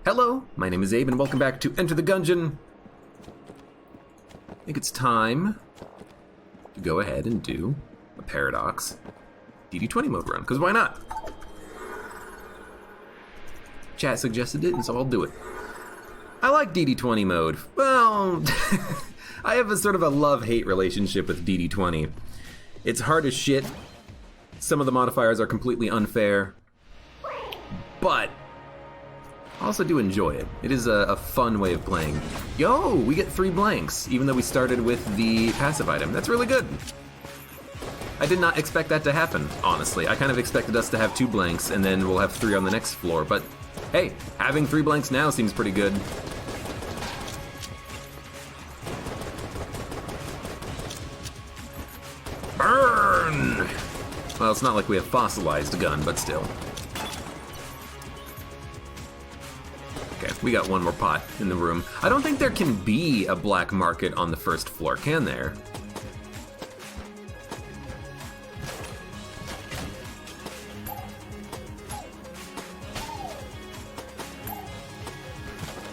Hello, my name is Abe and welcome back to Enter the Gungeon. I think it's time to go ahead and do a Paradox DD20 mode run, because why not? Chat suggested it, and so I'll do it. I like DD20 mode. Well, I have a sort of a love-hate relationship with DD20. It's hard as shit. Some of the modifiers are completely unfair, but I also do enjoy it. It is a fun way of playing. Yo, we get 3 blanks, even though we started with the passive item. That's really good. I did not expect that to happen, honestly. I kind of expected us to have 2 blanks, and then we'll have 3 on the next floor, but hey, having 3 blanks now seems pretty good. Burn! Well, it's not like we have fossilized gun, but still. Okay, we got 1 more pot in the room. I don't think there can be a black market on the first floor, can there?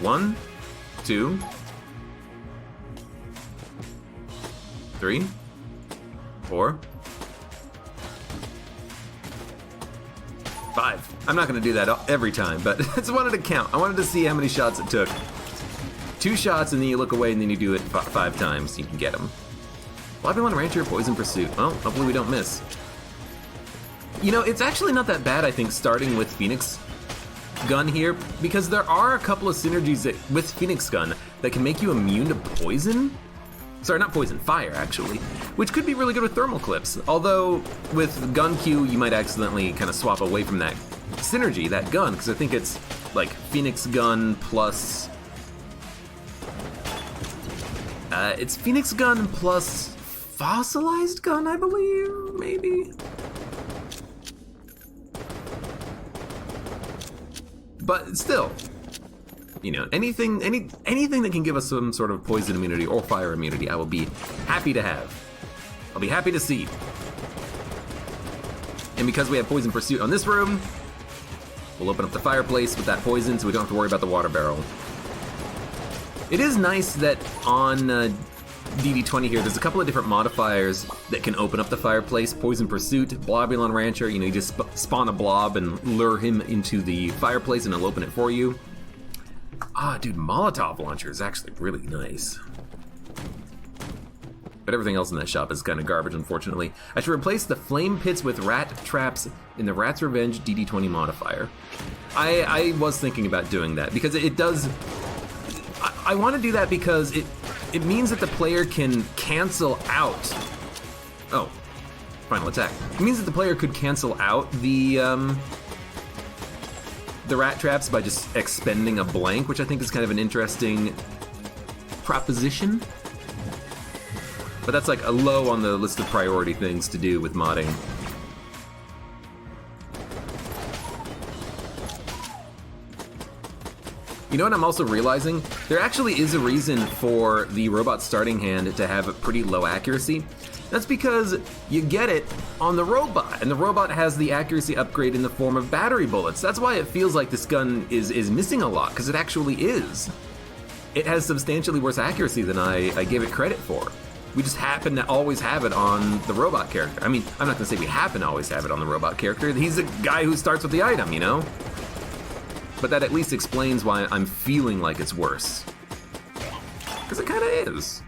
One, 2, 3, 4, 5. I'm not gonna do that every time, but I just wanted to count. I wanted to see how many shots it took. 2 shots and then you look away and then you do it 5 times, you can get them. Babylon Rancher, Poison Pursuit. Well, hopefully we don't miss. You know, it's actually not that bad, I think, starting with Phoenix Gun here, because there are a couple of synergies with Phoenix Gun that can make you immune to poison. Sorry, not poison, fire, actually. Which could be really good with thermal clips. Although, with Gun Q, you might accidentally kind of swap away from that synergy, that gun, because I think it's like Phoenix Gun plus... it's Phoenix Gun plus Fossilized Gun, I believe, maybe? But still, you know, anything that can give us some sort of poison immunity or fire immunity, I will be happy to have. I'll be happy to see. And because we have Poison Pursuit on this room, we'll open up the fireplace with that poison so we don't have to worry about the water barrel. It is nice that on DD20 here, there's a couple of different modifiers that can open up the fireplace. Poison Pursuit, Blobulon Rancher, you know, you just spawn a blob and lure him into the fireplace and it'll open it for you. Ah, dude, Molotov Launcher is actually really nice. But everything else in that shop is kind of garbage, unfortunately. I should replace the flame pits with rat traps in the Rat's Revenge DD20 modifier. I was thinking about doing that because it does... I want to do that because it means that the player can cancel out... Oh, final attack. It means that the player could cancel out the rat traps by just expending a blank, which I think is kind of an interesting proposition. But that's like a low on the list of priority things to do with modding. You know what I'm also realizing? There actually is a reason for the robot starting hand to have a pretty low accuracy. That's because you get it on the robot, and the robot has the accuracy upgrade in the form of battery bullets. That's why it feels like this gun is missing a lot, because it actually is. It has substantially worse accuracy than I gave it credit for. We just happen to always have it on the robot character. I mean, I'm not gonna say we happen to always have it on the robot character. He's the guy who starts with the item, you know? But that at least explains why I'm feeling like it's worse. Because it kinda is.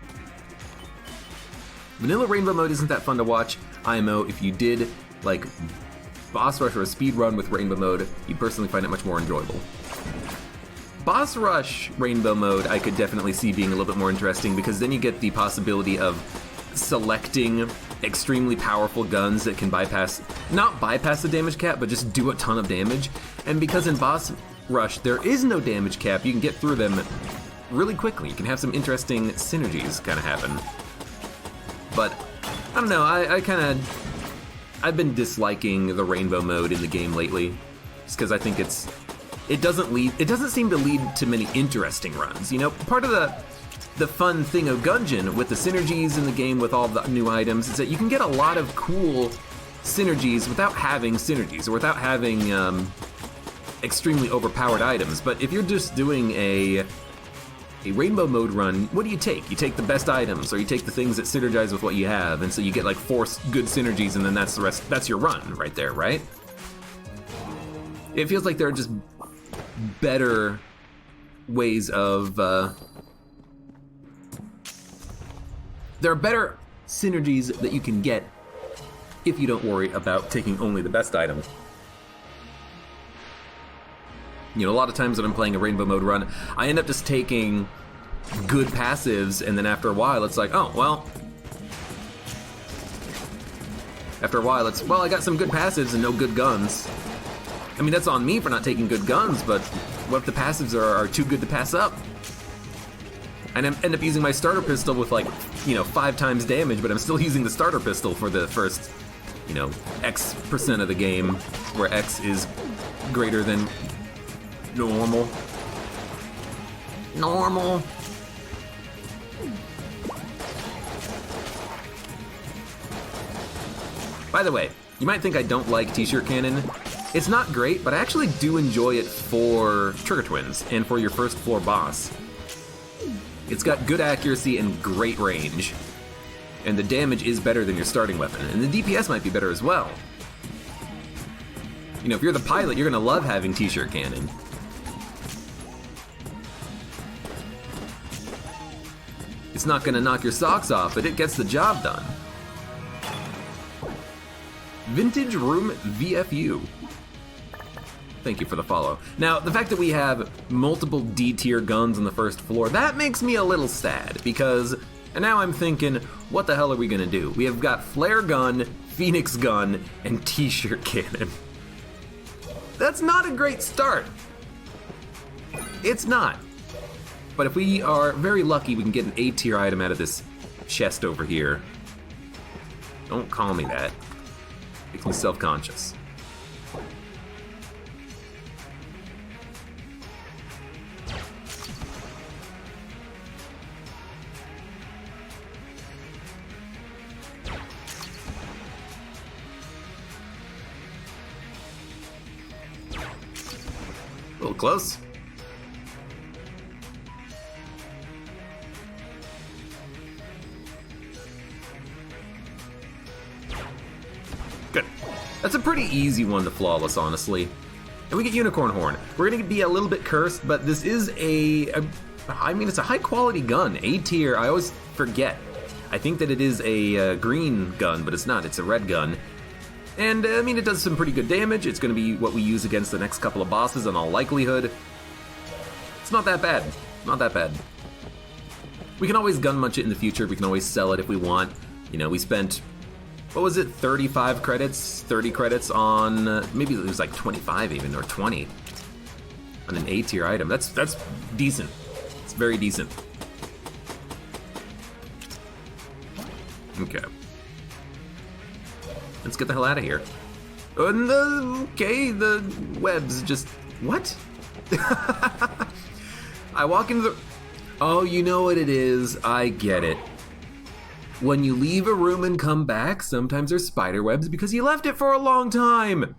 Vanilla Rainbow Mode isn't that fun to watch. IMO, if you did like Boss Rush or a speed run with Rainbow Mode, you personally find it much more enjoyable. Boss Rush Rainbow Mode I could definitely see being a little bit more interesting because then you get the possibility of selecting extremely powerful guns that can not bypass the damage cap, but just do a ton of damage. And because in Boss Rush there is no damage cap, you can get through them really quickly. You can have some interesting synergies kind of happen. But I don't know, I've been disliking the rainbow mode in the game lately, just because I think it doesn't seem to lead to many interesting runs. You know, part of the fun thing of Gungeon with the synergies in the game with all the new items is that you can get a lot of cool synergies without having synergies, or without having extremely overpowered items. But if you're just doing a rainbow mode run, what do you take? You take the best items, or you take the things that synergize with what you have, and so you get like 4 good synergies, and then that's the rest. That's your run right there, right? It feels like there are just better ways of. There are better synergies that you can get if you don't worry about taking only the best item. You know, a lot of times when I'm playing a rainbow mode run, I end up just taking good passives, and then after a while it's like, oh, well. After a while it's, well, I got some good passives and no good guns. I mean, that's on me for not taking good guns, but what if the passives are too good to pass up? And I end up using my starter pistol with like, 5 times damage, but I'm still using the starter pistol for the first, X% of the game, where X is greater than normal. Normal. By the way, you might think I don't like T-shirt cannon. It's not great, but I actually do enjoy it for Trigger Twins and for your first floor boss. It's got good accuracy and great range. And the damage is better than your starting weapon, and the DPS might be better as well. If you're the pilot, you're gonna love having T-shirt cannon. It's not gonna knock your socks off, but it gets the job done. Vintage Room VFU. Thank you for the follow. Now, the fact that we have multiple D-tier guns on the first floor, that makes me a little sad, because now I'm thinking, what the hell are we gonna do? We have got Flare Gun, Phoenix Gun, and T-shirt cannon. That's not a great start. It's not. But if we are very lucky, we can get an A-tier item out of this chest over here. Don't call me that. Makes me self-conscious. A little close. Good. That's a pretty easy one to flawless, honestly. And we get Unicorn Horn. We're gonna be a little bit cursed, but this is it's a high quality gun. A tier, I always forget. I think that it is a green gun, but it's not, it's a red gun. And it does some pretty good damage. It's gonna be what we use against the next couple of bosses in all likelihood. It's not that bad, not that bad. We can always gun munch it in the future. We can always sell it if we want. We spent, what was it, 35 credits, 30 credits on, maybe it was like 25 even, or 20 on an A tier item. That's decent. It's very decent. Okay. Let's get the hell out of here. Okay, the webs just, what? I walk into the, oh, you know what it is, I get it. When you leave a room and come back, sometimes there's spider webs because you left it for a long time.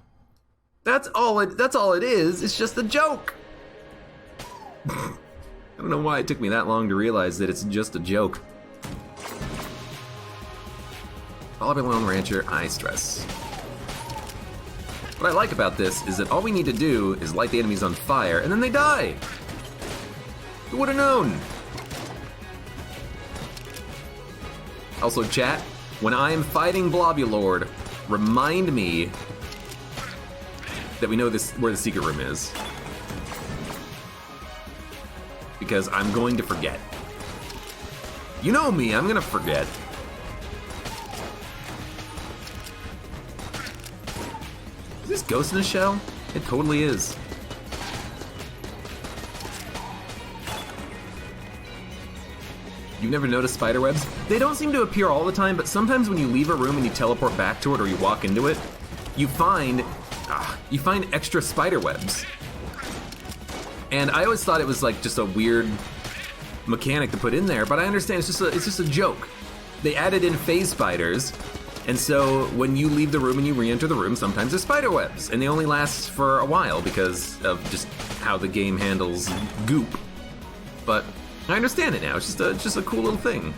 That's all it is, it's just a joke. I don't know why it took me that long to realize that it's just a joke. Follow Lone Rancher, I stress. What I like about this is that all we need to do is light the enemies on fire and then they die. Who would have known? Also, chat, when I am fighting Blobulord, remind me that we know where the secret room is. Because I'm going to forget. You know me, I'm gonna forget. Is this Ghost in a Shell? It totally is. You've never noticed spider webs? They don't seem to appear all the time, but sometimes when you leave a room and you teleport back to it or you walk into it, you find extra spider webs. And I always thought it was like just a weird mechanic to put in there, but I understand it's just a joke. They added in phase spiders, And so when you leave the room and you re-enter the room, sometimes there's spider webs, and they only last for a while because of just how the game handles goop. But I understand it now. It's just a cool little thing.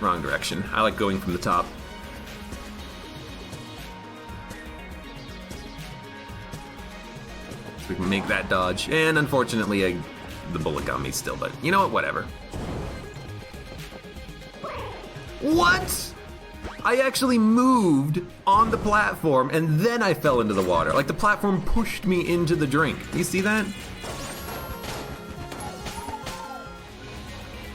Wrong direction. I like going from the top. So we can make that dodge, and unfortunately, the bullet got me still. But you know what? Whatever. What? I actually moved on the platform and then I fell into the water. Like the platform pushed me into the drink. You see that?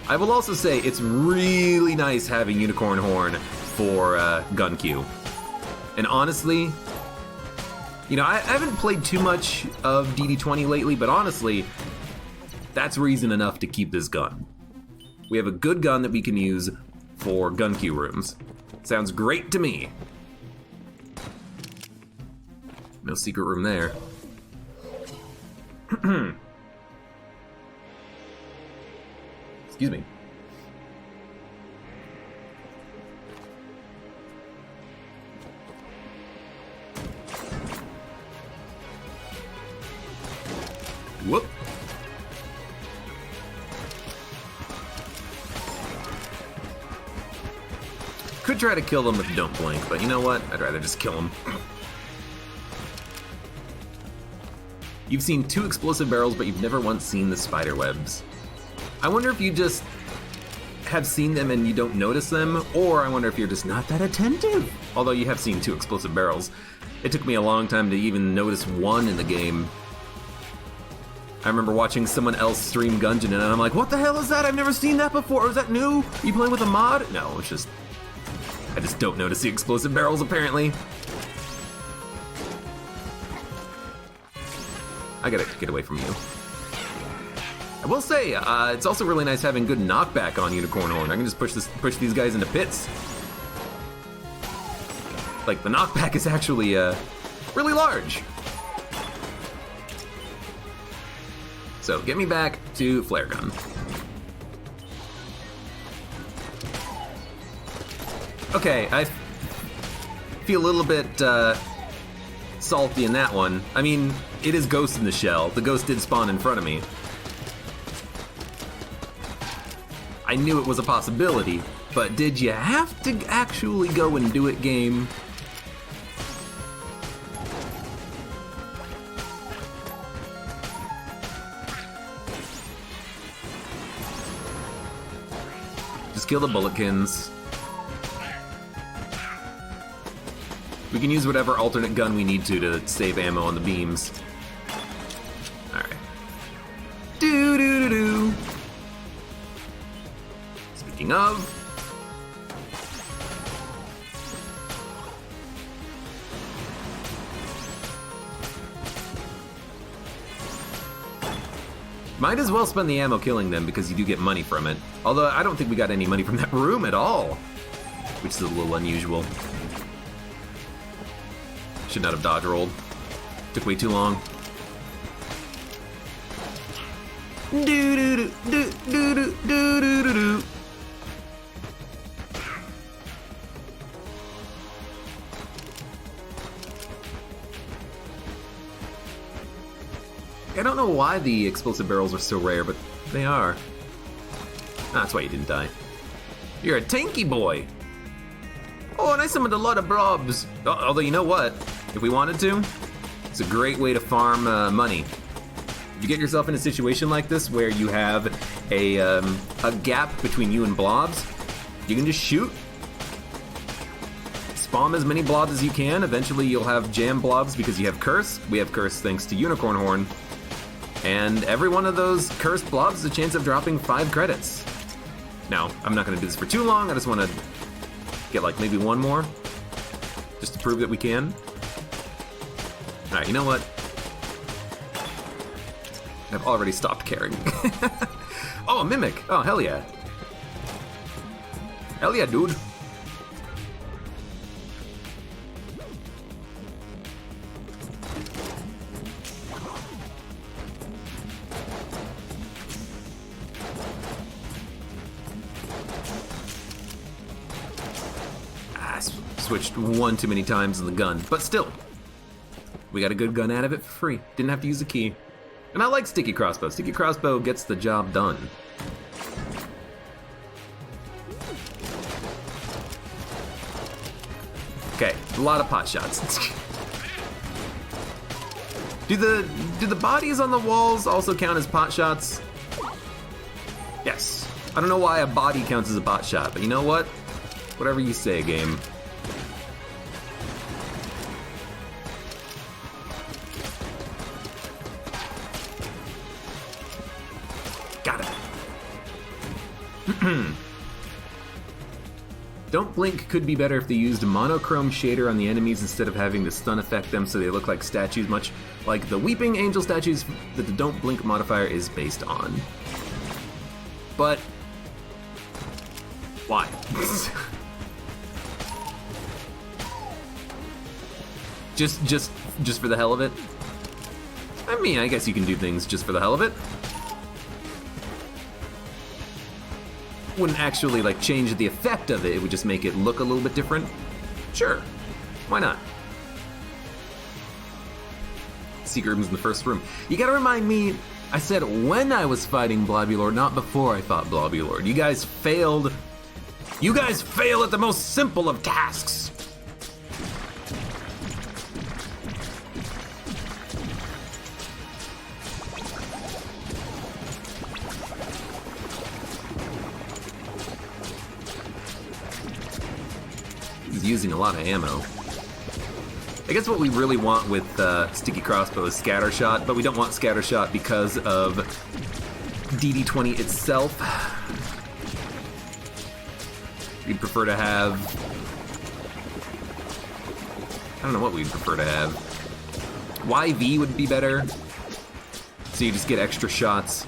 I will also say it's really nice having Unicorn Horn for gun queue. And honestly, you know, I haven't played too much of DD20 lately, but honestly, that's reason enough to keep this gun. We have a good gun that we can use for gun queue rooms. Sounds great to me. No secret room there. Excuse me. Whoop. Could try to kill them with Don't Blink, but you know what? I'd rather just kill them. You've seen 2 explosive barrels, but you've never once seen the spider webs. I wonder if you just have seen them and you don't notice them, or I wonder if you're just not that attentive. Although you have seen 2 explosive barrels. It took me a long time to even notice one in the game. I remember watching someone else stream Gungeon and I'm like, what the hell is that? I've never seen that before. Is that new? Are you playing with a mod? No, it's just... I just don't notice the explosive barrels, apparently. I gotta get away from you. I will say, it's also really nice having good knockback on Unicorn Horn. I can just push these guys into pits. Like, the knockback is actually, really large. So, get me back to Flare Gun. Okay, I feel a little bit salty in that one. I mean, it is Ghost in the Shell. The ghost did spawn in front of me. I knew it was a possibility, but did you have to actually go and do it, game? Just kill the Bulletkins. We can use whatever alternate gun we need to save ammo on the beams. Alright. Do-do-do-do. Speaking of... might as well spend the ammo killing them because you do get money from it. Although I don't think we got any money from that room at all, which is a little unusual. Should not have dodge rolled. Took way too long. Do do do do do do do do do. I don't know why the explosive barrels are so rare, but they are. That's why you didn't die. You're a tanky boy. Oh, and I summoned a lot of blobs. Although, you know what? If we wanted to, it's a great way to farm money. If you get yourself in a situation like this where you have a gap between you and blobs, you can just shoot. Spawn as many blobs as you can. Eventually you'll have jam blobs because you have curse. We have curse thanks to Unicorn Horn. And every one of those cursed blobs is a chance of dropping 5 credits. Now, I'm not going to do this for too long. I just want to get like maybe one more, just to prove that we can. All right, you know what? I've already stopped caring. Oh, a mimic. Oh, hell yeah. Hell yeah, dude. switched one too many times in the gun, but still, we got a good gun out of it for free. Didn't have to use a key. And I like Sticky Crossbow. Sticky Crossbow gets the job done. Okay, a lot of pot shots. Do the bodies on the walls also count as pot shots? Yes. I don't know why a body counts as a pot shot, but you know what? Whatever you say, game. Got it. Don't blink could be better if they used a monochrome shader on the enemies instead of having to stun affect them so they look like statues, much like the Weeping Angel statues that the don't blink modifier is based on. But why? just for the hell of it? I mean, I guess you can do things just for the hell of it. Wouldn't actually like change the effect of it, it would just make it look a little bit different. Sure, why not? Secret room's in the first room. You gotta remind me, I said when I was fighting Blobulord, not before I fought Blobulord. You guys failed. You guys fail at the most simple of tasks. Using a lot of ammo. I guess what we really want with Sticky Crossbow is Scattershot, but we don't want Scattershot because of DD20 itself. We'd prefer to have... I don't know what we'd prefer to have. YV would be better, so you just get extra shots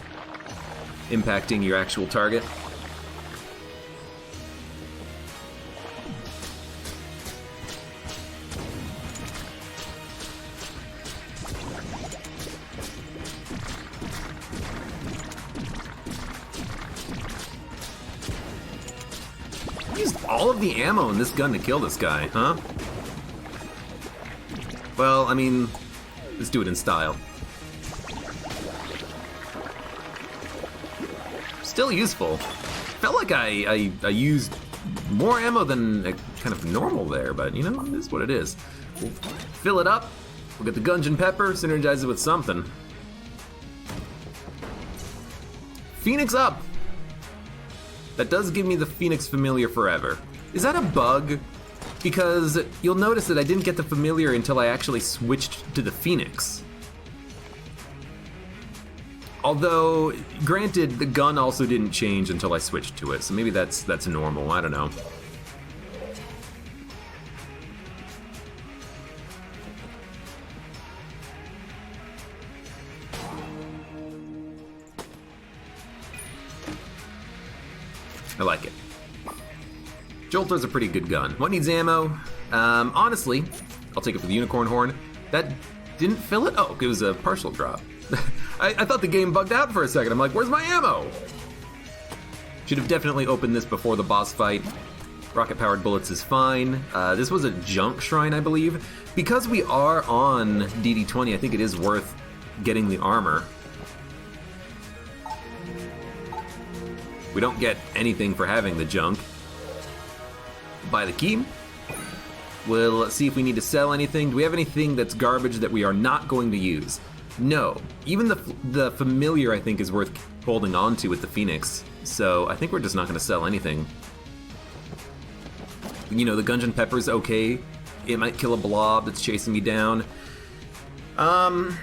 impacting your actual target. All of the ammo in this gun to kill this guy, huh? Well, I mean, let's do it in style. Still useful. Felt like I used more ammo than kind of normal there, but you know, it is what it is. We'll fill it up, we'll get the Gungeon Pepper, synergize it with something. Phoenix up! That does give me the Phoenix Familiar forever. Is that a bug? Because you'll notice that I didn't get the Familiar until I actually switched to the Phoenix. Although, granted, the gun also didn't change until I switched to it, so maybe that's normal, I don't know. I like it. Jolter's a pretty good gun. What needs ammo? Honestly, I'll take it for the Unicorn Horn. That didn't fill it? Oh, it was a partial drop. I thought the game bugged out for a second. I'm like, where's my ammo? Should have definitely opened this before the boss fight. Rocket-powered bullets is fine. This was a junk shrine, I believe. Because we are on DD20, I think it is worth getting the armor. We don't get anything for having the junk. Buy the key. We'll see if we need to sell anything. Do we have anything that's garbage that we are not going to use? No. Even the Familiar, I think, is worth holding on to with the Phoenix. So I think we're just not going to sell anything. You know, the Gungeon Pepper's okay. It might kill a blob that's chasing me down. I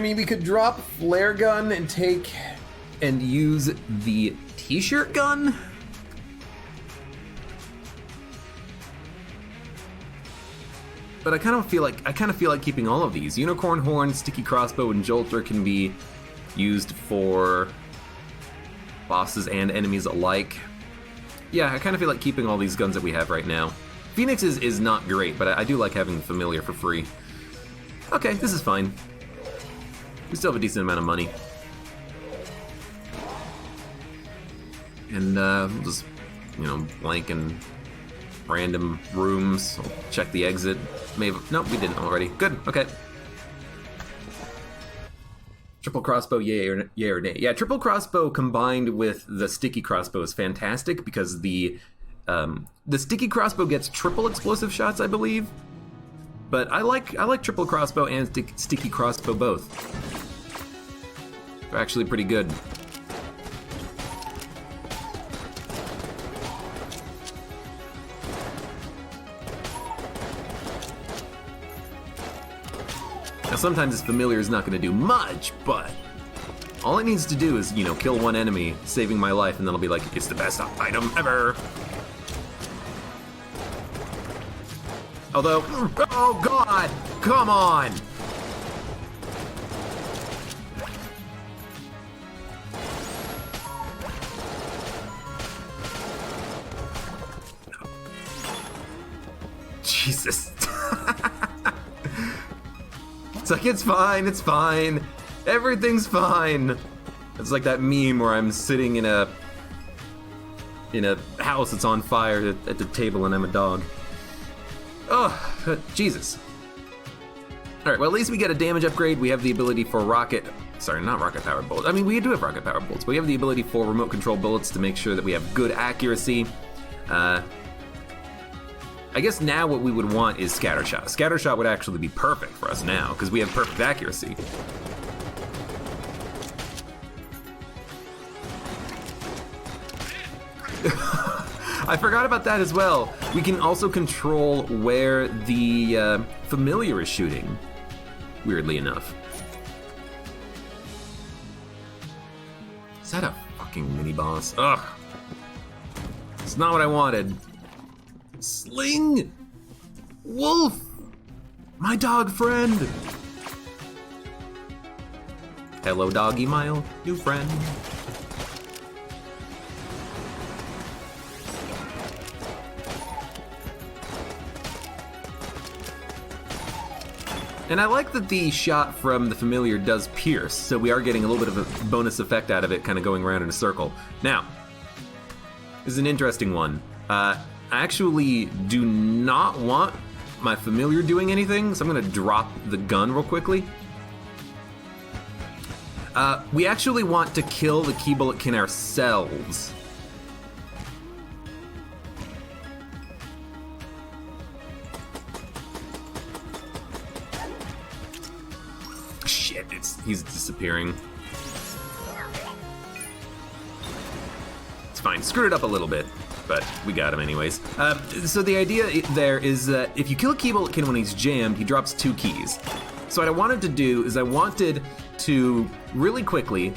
mean, we could drop Flare Gun and take... and use the T-shirt gun? But I kind of feel like keeping all of these. Unicorn Horn, Sticky Crossbow, and Jolter can be used for bosses and enemies alike. Yeah, I kind of feel like keeping all these guns that we have right now. Phoenix is not great, but I do like having the Familiar for free. Okay, this is fine. We still have a decent amount of money. And we'll just, you know, blank and random rooms. I'll check the exit. Maybe, nope, we didn't already. Good, okay. Triple crossbow, yay or nay? Yeah, triple crossbow combined with the sticky crossbow is fantastic because the sticky crossbow gets triple explosive shots, I believe. But I like triple crossbow and sticky crossbow both. They're actually pretty good. Now sometimes this familiar is not going to do much, but all it needs to do is, you know, kill one enemy, saving my life, and then I'll be like, it's the best item ever. Although, oh god, come on! Jesus. It's like, it's fine. Everything's fine. It's like that meme where I'm sitting in a house that's on fire at the table and I'm a dog. Oh, Jesus. Alright, well at least we get a damage upgrade. We have the ability for not rocket powered bullets. I mean, we do have rocket powered bullets, but we have the ability for remote control bullets to make sure that we have good accuracy. I guess now what we would want is Scattershot. Scattershot would actually be perfect for us now, because we have perfect accuracy. I forgot about that as well. We can also control where the familiar is shooting, weirdly enough. Is that a fucking mini-boss? Ugh. It's not what I wanted. Sling! Wolf! My dog friend! Hello, doggy mile, new friend. And I like that the shot from the familiar does pierce, so we are getting a little bit of a bonus effect out of it, kind of going around in a circle. Now, this is an interesting one. I actually do not want my familiar doing anything, so I'm gonna drop the gun real quickly. We actually want to kill the key bulletkin ourselves. Shit, he's disappearing. It's fine, screwed it up a little bit, but we got him anyways. So the idea there is that if you kill a key bulletkin when he's jammed, he drops 2 keys. So what I wanted to do is I wanted to really quickly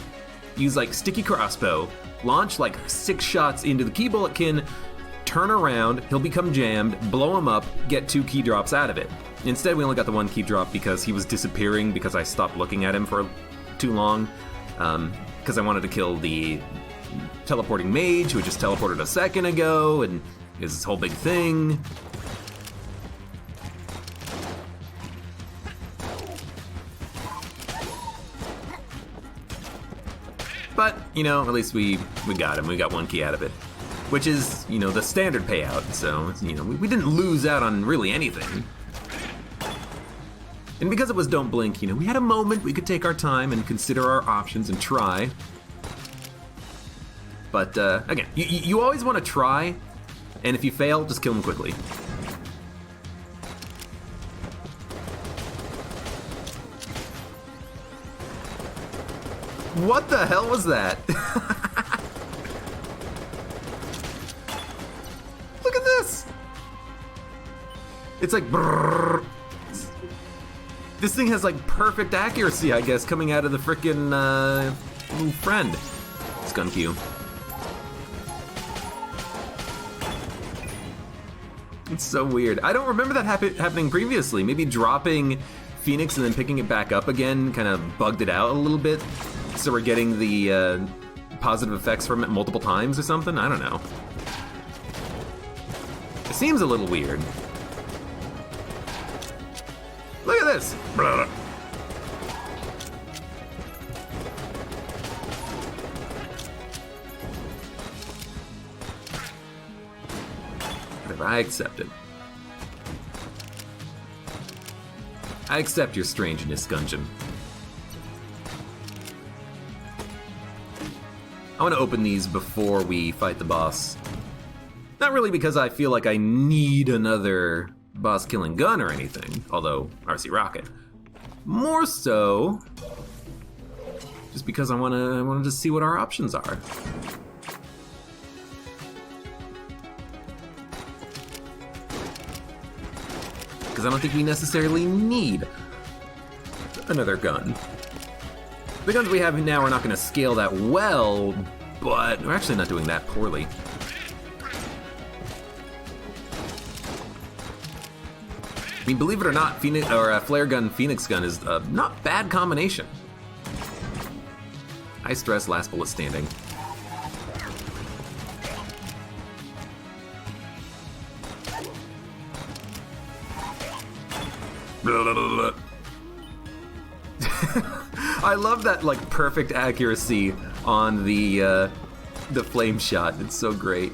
use like sticky crossbow, launch like 6 shots into the key bulletkin, turn around, he'll become jammed, blow him up, get 2 key drops out of it. Instead, we only got the 1 key drop because he was disappearing because I stopped looking at him for too long. Because I wanted to kill the teleporting mage who just teleported a second ago and is this whole big thing. But, you know, at least we got him. We got 1 key out of it. Which is, you know, the standard payout. So, you know, we didn't lose out on really anything. And because it was Don't Blink, you know, we had a moment we could take our time and consider our options and try. But, again, you always want to try, and if you fail, just kill him quickly. What the hell was that? Look at this! It's like brrrr. This thing has like perfect accuracy, I guess, coming out of the frickin' little friend. Skunk you. It's so weird. I don't remember that happening previously. Maybe dropping Phoenix and then picking it back up again kind of bugged it out a little bit. So we're getting the positive effects from it multiple times or something? I don't know. It seems a little weird. Look at this! Blah. whatever, I accept it. I accept your strangeness, Gungeon. I want to open these before we fight the boss. Not really because I feel like I need another boss-killing gun or anything, although RC Rocket. More so, just because I want to see what our options are. Because I don't think we necessarily need another gun. The guns we have now are not going to scale that well, but we're actually not doing that poorly. I mean, believe it or not, Flare Gun, Phoenix Gun is a not bad combination. High stress, last bullet standing. I love that, like, perfect accuracy on the flame shot. It's so great.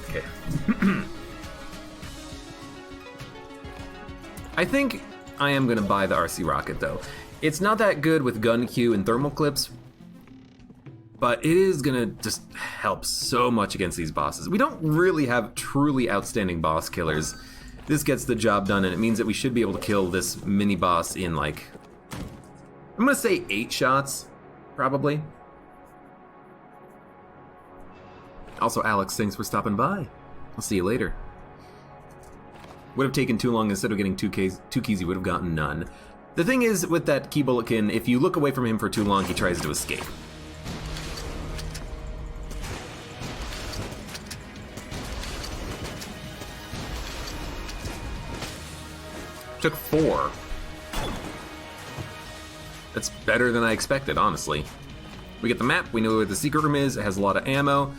Okay. I think I am gonna buy the RC Rocket, though. It's not that good with gun Q and thermal clips, but it is gonna just help so much against these bosses. We don't really have truly outstanding boss killers. This gets the job done, and it means that we should be able to kill this mini boss in, like, I'm gonna say 8 shots, probably. Also, Alex, thanks for stopping by. I'll see you later. Would have taken too long. Instead of getting two keys, you would have gotten none. The thing is, with that Key Bulletkin, if you look away from him for too long, he tries to escape. Took 4. That's better than I expected, honestly. We get the map, we know where the secret room is, it has a lot of ammo.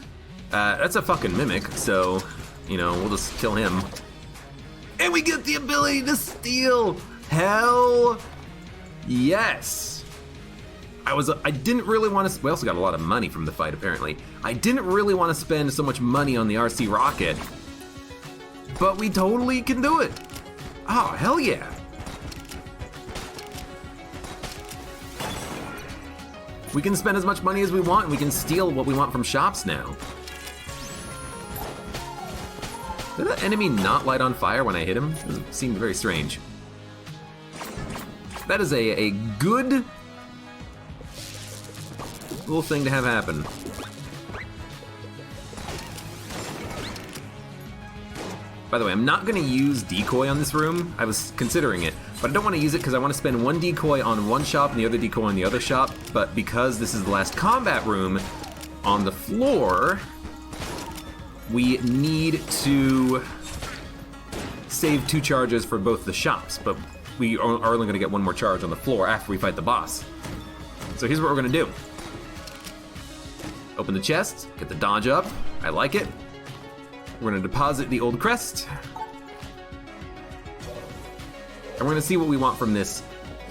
That's a fucking mimic, so, you know, we'll just kill him. And we get the ability to steal! Hell yes! I didn't really want to, we also got a lot of money from the fight, apparently. I didn't really want to spend so much money on the RC Rocket, but we totally can do it. Oh, hell yeah. We can spend as much money as we want, and we can steal what we want from shops now. Did that enemy not light on fire when I hit him? It seemed very strange. That is a good little thing to have happen. By the way, I'm not gonna use decoy on this room. I was considering it, but I don't want to use it because I want to spend one decoy on one shop and the other decoy on the other shop. But because this is the last combat room on the floor, we need to save 2 charges for both the shops, but we are only gonna get 1 more charge on the floor after we fight the boss. So here's what we're gonna do. Open the chest, get the dodge up. I like it. We're gonna deposit the old crest. And we're gonna see what we want from this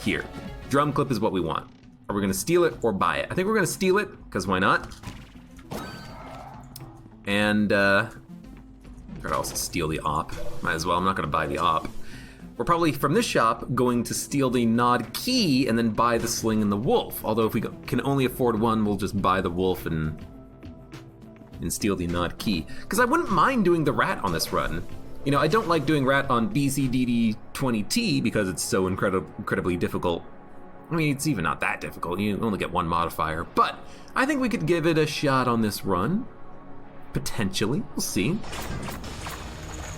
here. Drum clip is what we want. Are we gonna steal it or buy it? I think we're gonna steal it, because why not? And try to also steal the op. Might as well, I'm not gonna buy the op. We're probably, from this shop, going to steal the Nod Key and then buy the Sling and the Wolf. Although if we can only afford one, we'll just buy the Wolf and steal the Nod Key. Because I wouldn't mind doing the Rat on this run. You know, I don't like doing Rat on BCDD20T because it's so incredibly difficult. I mean, it's even not that difficult. You only get 1 modifier. But I think we could give it a shot on this run. Potentially. We'll see.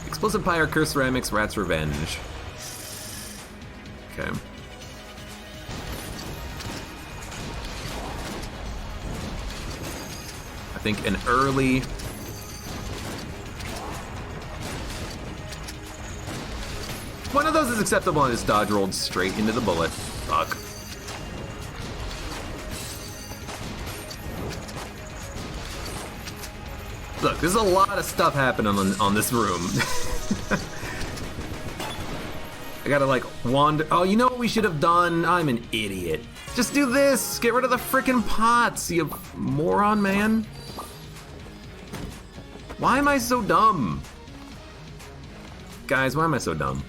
Explosive Pyre, Curse Ceramics, Rat's Revenge. Okay. I think an early... One of those is acceptable and his dodge rolled straight into the bullet. Fuck. Look, there's a lot of stuff happening on this room. I gotta like wander. Oh, you know what we should have done? I'm an idiot. Just do this! Get rid of the frickin' pots, you moron, man. Why am I so dumb? Guys, why am I so dumb?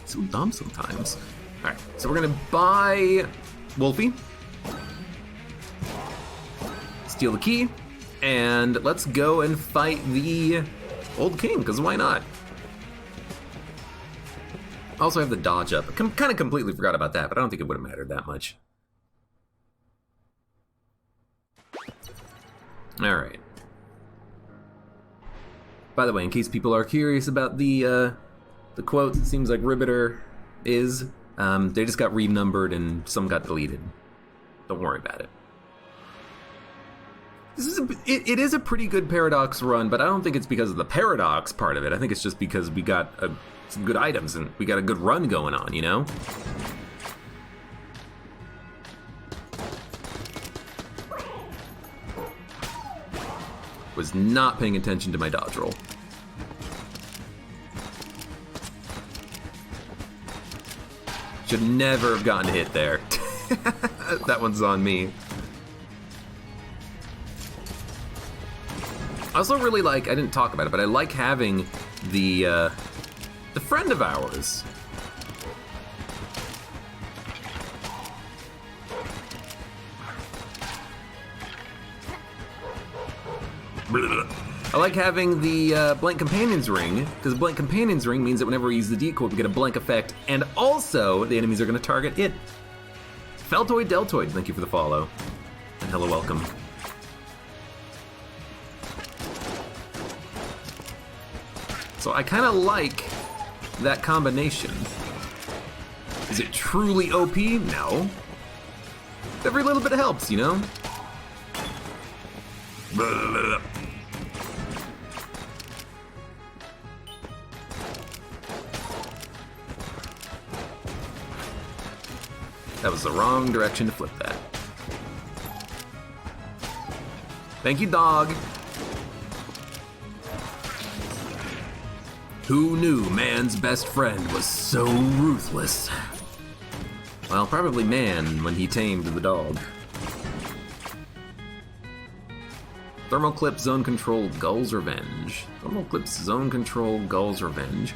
So dumb sometimes. Alright, so we're gonna buy Wolfie. Steal the key. And let's go and fight the Old King, because why not? I also have the dodge up. I kind of completely forgot about that, but I don't think it would have mattered that much. Alright. By the way, in case people are curious about the quotes, it seems like Ribbiter is. They just got renumbered and some got deleted. Don't worry about it. It is a pretty good Paradox run, but I don't think it's because of the Paradox part of it. I think it's just because we got some good items and we got a good run going on, you know? Was not paying attention to my dodge roll. Should never have gotten hit there. That one's on me. I also really like, I didn't talk about it, but I like having the friend of ours. I like having the Blank Companion's Ring, because Blank Companion's Ring means that whenever we use the decoy, we get a blank effect, and also the enemies are going to target it. Feltoid Deltoid, thank you for the follow. And hello, welcome. So I kind of like that combination. Is it truly OP? No. Every little bit helps, you know? That was the wrong direction to flip that. Thank you, dog. Who knew man's best friend was so ruthless? Well, probably man when he tamed the dog. Thermoclip Zone Control Gull's Revenge. Thermoclip Zone Control Gull's Revenge.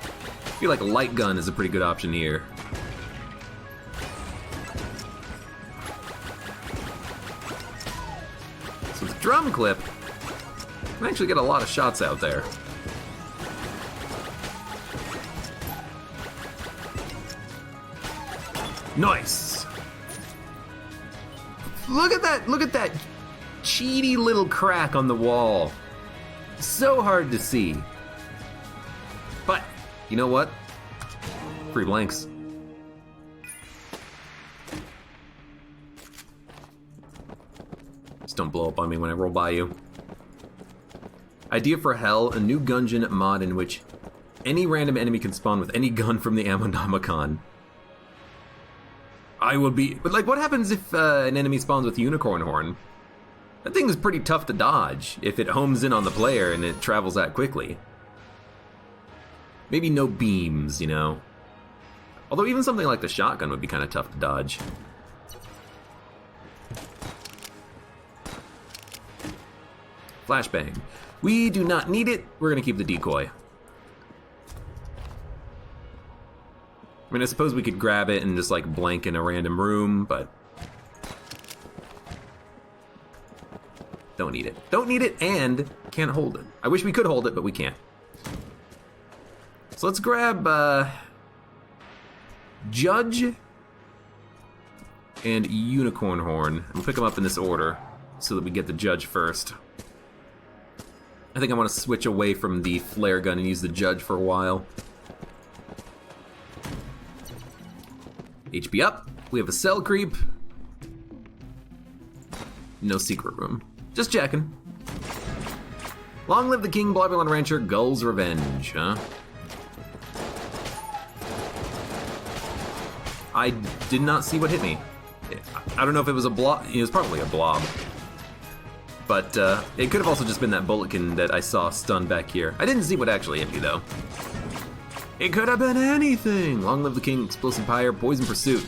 I feel like a light gun is a pretty good option here. So with Drum Clip, I can actually get a lot of shots out there. Nice! Look at that cheaty little crack on the wall. So hard to see. But, you know what? Free blanks. Just don't blow up on me when I roll by you. Idea for Hell, a new Gungeon mod in which any random enemy can spawn with any gun from the Ammonomicon. I will be... But, like, what happens if an enemy spawns with Unicorn Horn? That thing is pretty tough to dodge if it homes in on the player and it travels that quickly. Maybe no beams, you know? Although even something like the shotgun would be kind of tough to dodge. Flashbang. We do not need it. We're going to keep the decoy. I mean, I suppose we could grab it and just, like, blank in a random room, but... Don't need it. Don't need it and can't hold it. I wish we could hold it, but we can't. So let's grab, Judge and Unicorn Horn. We'll pick them up in this order so that we get the Judge first. I think I want to switch away from the flare gun and use the Judge for a while. HP up. We have a cell creep. No secret room. Just checking. Long live the King, Blobulon Rancher, Gull's Revenge, huh? I did not see what hit me. I don't know if it was a blob. It was probably a blob. But it could have also just been that bulletkin that I saw stunned back here. I didn't see what actually hit me, though. It could have been anything! Long live the king, explosive pyre, poison pursuit.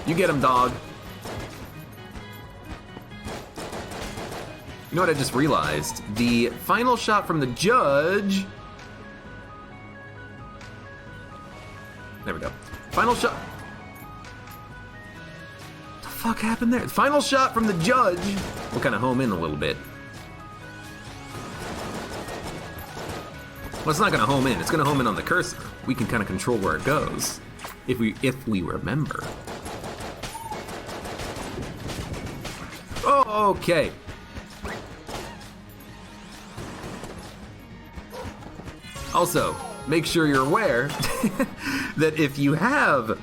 You get him, dog. You know what I just realized? The final shot from the judge... There we go. Final shot... What the fuck happened there? Final shot from the judge. We'll kind of home in a little bit. Well, it's not gonna home in. It's gonna home in on the cursor. We can kind of control where it goes, if we remember. Oh, okay. Also, make sure you're aware that if you have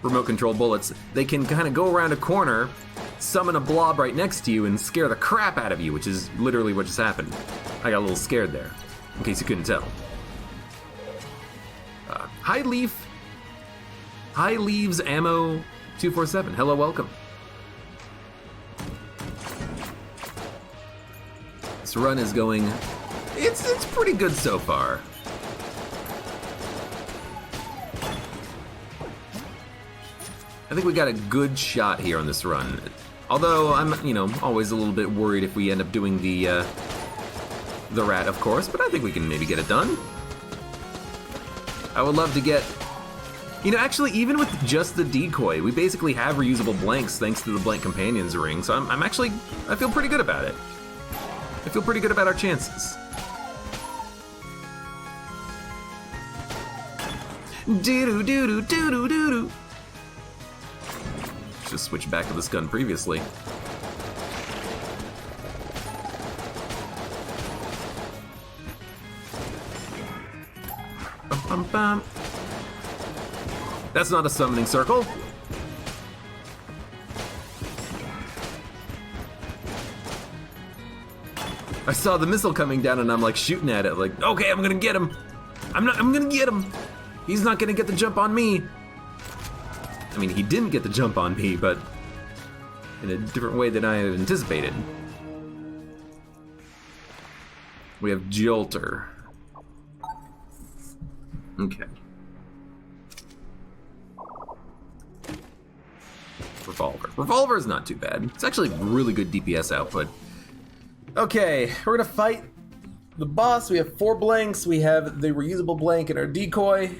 remote control bullets, they can kind of go around a corner, summon a blob right next to you, and scare the crap out of you, which is literally what just happened. I got a little scared there, in case you couldn't tell. High Leaves Ammo 247. Hello, welcome. This run is going... It's pretty good so far. I think we got a good shot here on this run. Although I'm, always a little bit worried if we end up doing the rat, of course, but I think we can maybe get it done. I would love to get... actually, even with just the decoy, we basically have reusable blanks thanks to the Blank Companions ring, so I feel pretty good about it. I feel pretty good about our chances. Doo-doo-doo-doo-doo-doo-doo. Just switch back to this gun previously. Bum, bum, bum. That's not a summoning circle. I saw the missile coming down and I'm like shooting at it like, okay, I'm gonna get him. I'm gonna get him. He's not gonna get the jump on me. I mean, he didn't get the jump on me, but in a different way than I had anticipated. We have Jolter. Okay. Revolver. Revolver is not too bad. It's actually really good DPS output. Okay, we're gonna fight the boss. We have 4 blanks. We have the reusable blank and our decoy.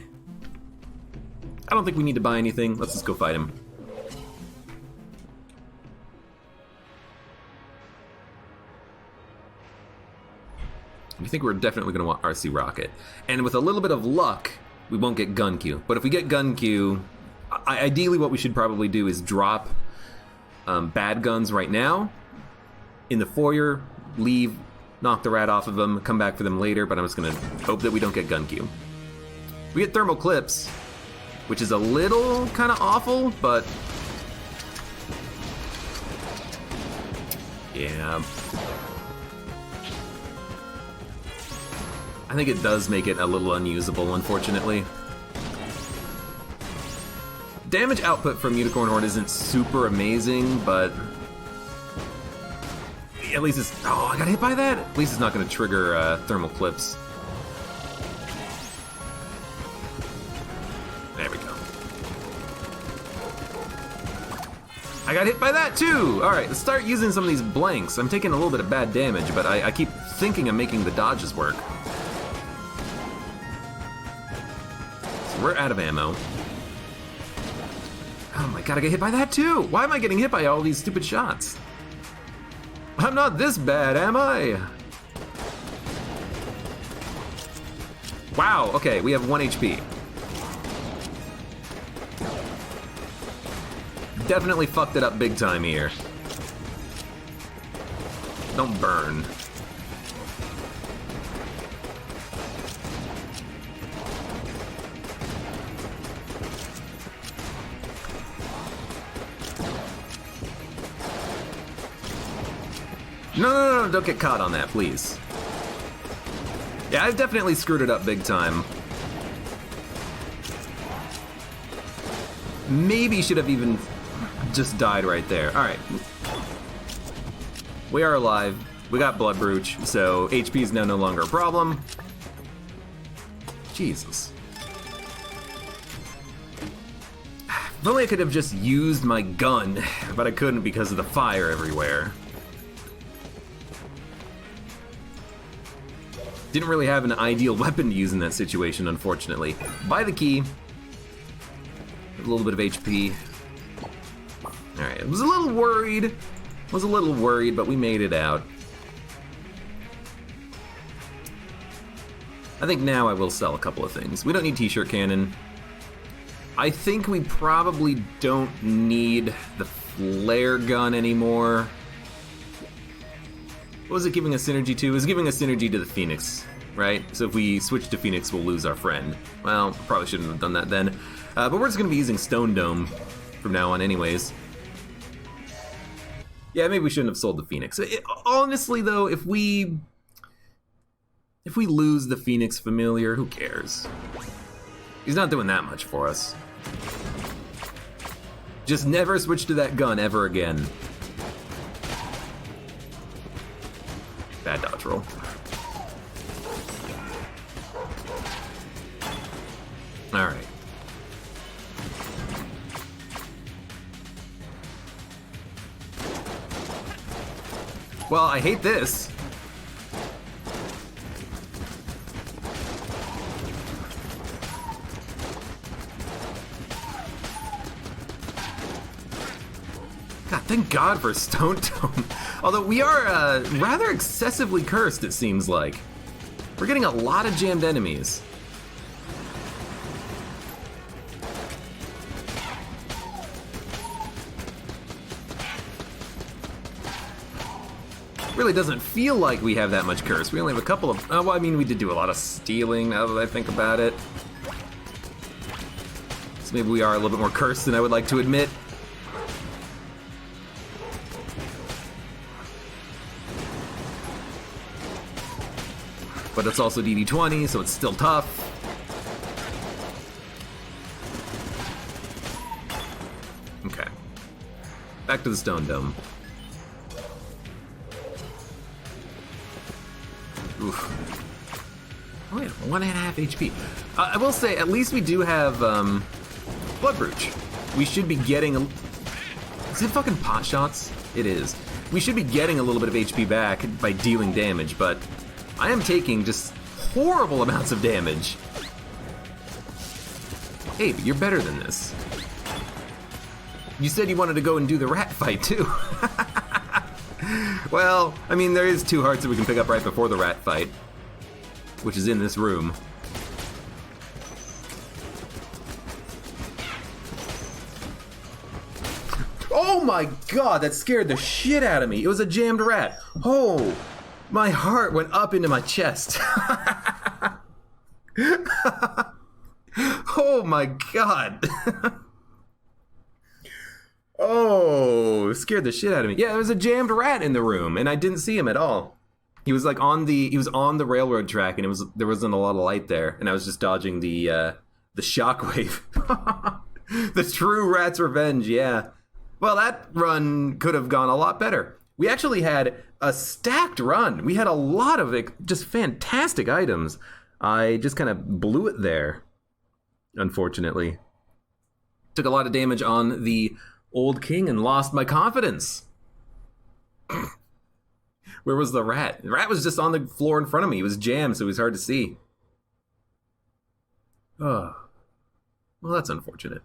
I don't think we need to buy anything. Let's just go fight him. I think we're definitely going to want RC Rocket. And with a little bit of luck, we won't get Gun Q. But if we get Gun Q, ideally what we should probably do is drop bad guns right now in the foyer, leave, knock the rat off of them, come back for them later, but I'm just going to hope that we don't get Gun Q. We get Thermal Clips, which is a little kind of awful, but yeah. I think it does make it a little unusable, unfortunately. Damage output from Unicorn Horde isn't super amazing, but at least it's... Oh, I got hit by that? At least it's not going to trigger Thermal Clips. There we go. I got hit by that too! Alright, let's start using some of these blanks. I'm taking a little bit of bad damage, but I keep thinking I'm making the dodges work. So we're out of ammo. Oh my god, I get hit by that too! Why am I getting hit by all these stupid shots? I'm not this bad, am I? Wow, okay, we have 1 HP. Definitely fucked it up big time here. Don't burn. No, don't get caught on that, please. Yeah, I've definitely screwed it up big time. Maybe should have even just died right there. Alright. We are alive. We got Blood Brooch, so HP is now no longer a problem. Jesus. If only I could have just used my gun, but I couldn't because of the fire everywhere. Didn't really have an ideal weapon to use in that situation, unfortunately. Buy the key. A little bit of HP. Alright, I was a little worried. But we made it out. I think now I will sell a couple of things. We don't need T-shirt cannon. I think we probably don't need the flare gun anymore. What was it giving us synergy to? It was giving us synergy to the Phoenix, right? So if we switch to Phoenix, we'll lose our friend. Well, probably shouldn't have done that then. But we're just going to be using Stone Dome from now on anyways. Yeah, maybe we shouldn't have sold the Phoenix. Honestly, though, if we lose the Phoenix Familiar, who cares? He's not doing that much for us. Just never switch to that gun ever again. Bad dodge roll. Alright. Well, I hate this. God, thank God for Stone Dome. Although we are rather excessively cursed, it seems like. We're getting a lot of jammed enemies. Really doesn't feel like we have that much curse. We only have a couple of... well, I mean, we did do a lot of stealing, now that I think about it. So maybe we are a little bit more cursed than I would like to admit. But it's also DD20, so it's still tough. Okay. Back to the Stone Dome. Oof. Oh yeah, 1.5 HP. I will say, at least we do have Blood Brooch. We should be getting a... Is it fucking pot shots? It is. We should be getting a little bit of HP back by dealing damage, but I am taking just horrible amounts of damage. Hey, but you're better than this. You said you wanted to go and do the rat fight too. Well, I mean, there is 2 hearts that we can pick up right before the rat fight, which is in this room. Oh my God, that scared the shit out of me. It was a jammed rat. Oh, my heart went up into my chest. Oh my God. Oh, scared the shit out of me. Yeah, there was a jammed rat in the room, and I didn't see him at all. He was like on the railroad track, and there wasn't a lot of light there, and I was just dodging the shockwave. The true rat's revenge, yeah. Well, that run could have gone a lot better. We actually had a stacked run. We had a lot of just fantastic items. I just kind of blew it there, unfortunately. Took a lot of damage on the Old King and lost my confidence. Where was the rat? The rat was just on the floor in front of me. It was jammed, so it was hard to see. Oh. Well, that's unfortunate.